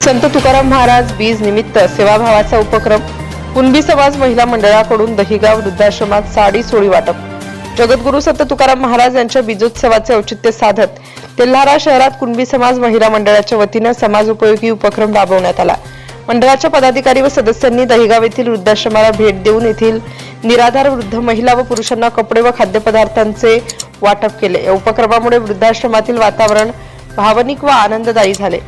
संत तुकाराम महाराज बीज निमित्त सेवाभावाचा उपक्रम कुणबी समाज महिला मंडळाकडून दहिगाव वृद्धाश्रमात साडी सोळी वाटप। जगद्गुरु संत तुकाराम महाराज यांच्या बीजोत्सवाचे औचित्य साधत तेल्हारा शहरात कुणबी समाज महिला मंडळाच्या वतीने समाज उपयोगी उपक्रम राबवण्यात आला। मंडळाच्या पदाधिकारी व सदस्यांनी दहिगाव येथील वृद्धाश्रमाला भेट देऊन येथील निराधार वृद्ध महिला व पुरुषांना कपडे व खाद्यपदार्थांचे वाटप केले। या उपक्रमामुळे वृद्धाश्रमातील वातावरण भावनिक व आनंददायी झाले।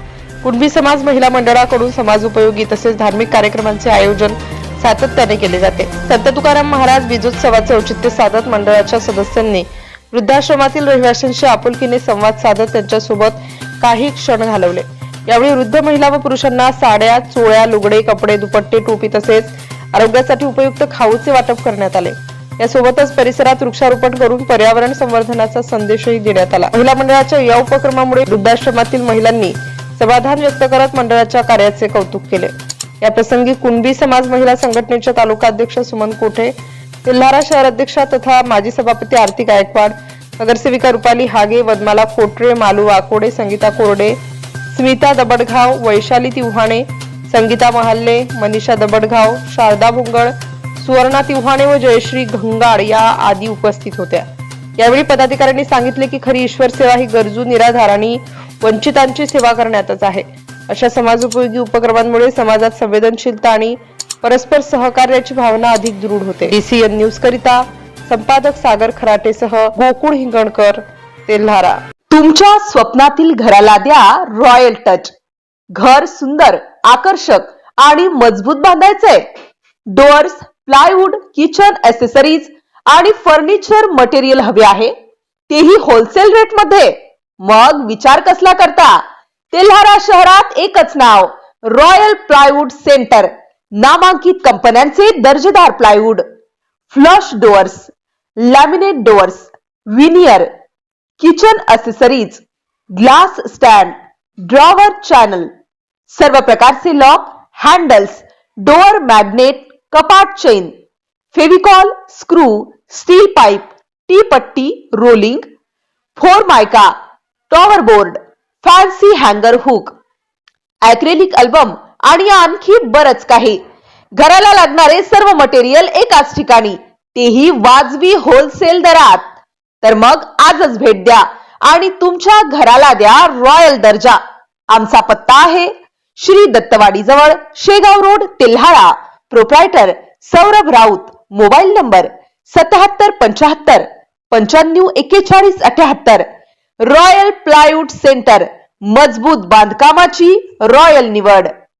कुणबी समाज महिला मंडळाकडून समाज उपयोगी तसेच धार्मिक कार्यक्रमांचे आयोजन सातत्याने केले जाते। संत तुकाराम महाराज बीजोत्सवाचे औचित्य साधत मंडळाच्या सदस्यांनी वृद्धाश्रमातील रहिवाशांशी आपुलकीने संवाद साधत त्यांच्यासोबत काही क्षण घालवले। यावेळी वृद्ध महिला व पुरुषांना साड्या, चोळ्या, लुगडे, कपडे, दुपट्टे, टोपी तसेच आरोग्यासाठी उपयुक्त खाऊचे वाटप करण्यात आले। यासोबतच परिसरात वृक्षारोपण करून पर्यावरण संवर्धनाचा संदेशही देण्यात आला। महिला मंडळाच्या या उपक्रमामुळे वृद्धाश्रमातील महिलांनी समाधान व्यक्त करत मंडळाच्या कार्याचे कौतुक केले। या प्रसंगी कुणबी समाज महिला संघटनेच्या तालुका अध्यक्ष सुमन कोठे, तेल्हारा शहर अध्यक्षा तथा माजी सभापती आरती गायकवाड, नगरसेविका रुपाली हागे, वदमाला खोटरे, मालू वाकोडे, संगीता कोरडे, स्मिता दबडघाव, वैशाली तिव्हाणे, संगीता महाल्ले, मनीषा दबडघाव, शारदा भुंगळ, सुवर्णा तिव्हाणे व जयश्री घंगाड या आदी उपस्थित होत्या। यावेळी पदाधिकाऱ्यांनी सांगितले की खरी ईश्वर सेवा ही गरजू, निराधार आणि वंचितांची सेवा करण्यातच आहे। अशा समाजोपयोगी उपक्रमांमुळे समाजात संवेदनशीलता आणि परस्पर सहकार्याची भावना अधिक दृढ होते। DCN न्यूज करिता संपादक सागर खराटेसह गोकुळ हिंगणकर, तेल्हारा। तुमच्या स्वप्नातील घराला द्या रॉयल टच। घर सुंदर, आकर्षक आणि मजबूत बांधायचे। डोअर्स, प्लायवूड, किचन ॲक्सेसरीज आणि फर्निचर मटेरियल हवे आहे, तेही होलसेल रेट मध्ये। मग विचार कसला करता? तेल्हारा शहरात एकच नाव, रॉयल प्लायवूड सेंटर। नामांकित कंपन्यांचे दर्जेदार plywood, flush doors, laminate doors, veneer, kitchen accessories, glass stand, drawer channel, सर्व प्रकारचे लॉक, हँडल्स, डोअर मॅग्नेट, कपाट chain, Fevicol, screw, steel pipe, T पट्टी, रोलिंग, फोरमायका, टॉवर बोर्ड, फॅन्सी हँगर हुक, ॲक्रेलिक अल्बम आणि आणखी बरच काही। घराला लागणारे सर्व मटेरियल एकाच ठिकाणी, तेही वाजवी होलसेल दरात। तर मग आजच भेट द्या आणि तुमच्या घराला द्या रॉयल दर्जा। आमचा पत्ता आहे श्री दत्तवाडी जवळ, Shegaon road, Telhara. Proprietor Saurabh Raut. Mobile number 7775 95 41 78। Royal plywood centre, मजबूत बांधकामाची रॉयल निवड।